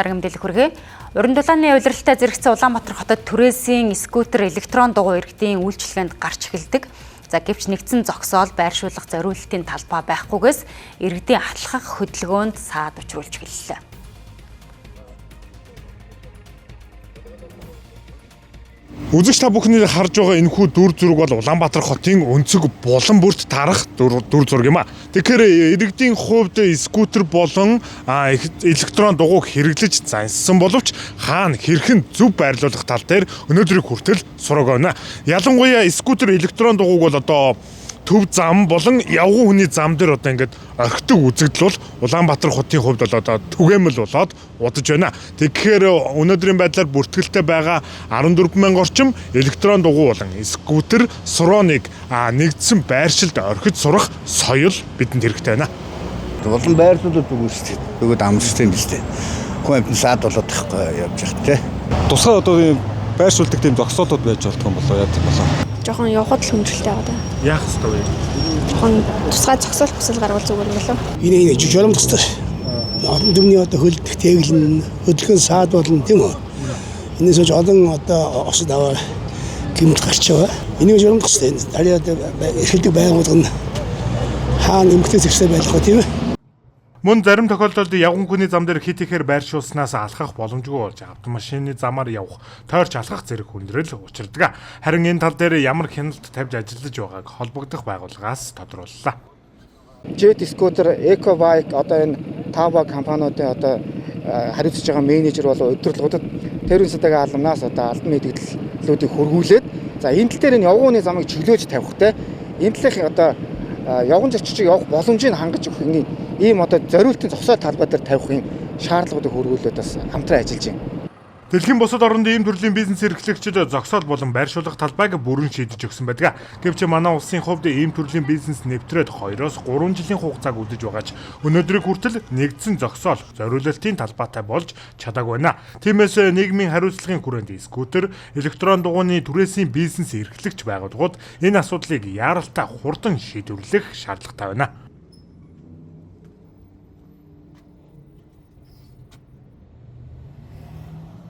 дарга мэдээлэл хүргэе. Уран дулааны улиралтай зэрэгцсэн Улаанбаатар хотод түрээсийн скутер электрон дугуй иргэдийн үйлчилгээнд гарч эхэлдэг. За гэвч нэгдсэн зогсоол байршуулах зориулалтын талбай байхгүйгээс иргэдийн атлахах хөдөлгөөнд саад учруулж эхэллээ. Үзэгч та бүхний харж байгаа энэхүү дүр зураг бол Улаанбаатар хотын өнцөг булан бүрт тарах дүр зураг юм а. Тэгэхээр иргэдийн хувьд скутер болон электрон дугуйг хэрэглэж зансан боловч хаана хэрхэн зөв байрлуулах тал дээр өнөөдрийг хүртэл сураг байна. Ялангуяа скутер электрон дугуйг бол одоо төв зам болон явган хүний зам дээр одоо ингээд орхидог үзэгдэл бол Улаанбаатар хотын хувьд бол одоо түгээмэл болоод удаж байна. Тэгэхээр өнөөдрийн байдлаар бүртгэлтэй байгаа 14,000 орчим электрон дугуй болон скутер сорооныг нэгдсэн байршилд орхиж сурах соёл бидэнд хэрэгтэй байна. Улан байрлуулалт үгүй шүү дээ. Нөгөөд амжилттай юм шүү дээ. Хүн амтны саад болоод тахгүй явж байгаа те. Тусгай одоо ийм байршуулдаг тийм зогсоолууд байж болтгоо юм болоо яадаг болоо. Жохон явахад л хүндрэлтэй байгаа даа. Яах ёстой вэ? Жохон тусгай зогсоол хүсэл гарвал зүгээр юм болов. Энэ жижигэрэн тустай. Олон дүмний одоо хөлдөх тэглэн хөдөлгөөн саад болно тийм үү? Энэс ч олон одоо осод аваа гэмт гарч байгаа. Энийг жирэмдэх хэрэгтэй. Дарья эрхэлдэг байгууллага нь хаана эмгтэй зэгсээ байх вэ тийм ээ? Мөн зарим тохиолдолд явган хүний зам дээр хит ихээр байршуулснаас алхах боломжгүй болж автомашины замаар явах, тойрч алхах зэрэг хүндрэл учирдаг. Харин энэ тал дээр ямар хяналт тавьж ажиллаж байгааг холбогдох байгууллагаас тодрууллаа. Jet Scooter, EcoBike одоо энэ Tava компаниудын одоо хариуцж байгаа менежер болон удирдлагуудад тэр үндэстэйгээ албанаас одоо албан мэдээллүүдийг хөргүүлээд за энэ тал дээр энэ явган хүний замыг чиглүүлж тавихтай энэ талын одоо явган зочдыг явах боломжийг хангаж өгөх ийм одоо зориултын зогсоол талбай дээр тавихын шаардлагуудыг хөргүүлээд бас хамтран ажиллаж байна. Дэлхийн бусад оронд ийм төрлийн бизнес эрхлэгчид зогсоол болон байршуулах талбайг бүрэн шийдэж өгсөн байдаг. Гэвч манай улсын хувьд ийм төрлийн бизнес нэвтрээд 2-оос 3 жилийн хугацааг үдэж байгаач өнөөдрийг хүртэл нэгдсэн зогсоол зориулалтын талбайтай болж чадаагүй байна. Тиймээс нийгмийн хариуцлагын хүрээнд скутер, электрон дугуйны түрээсийн бизнес эрхлэгч байгууллагууд энэ асуудлыг яаралтай хурдан шийдвэрлэх шаардлагатай байна.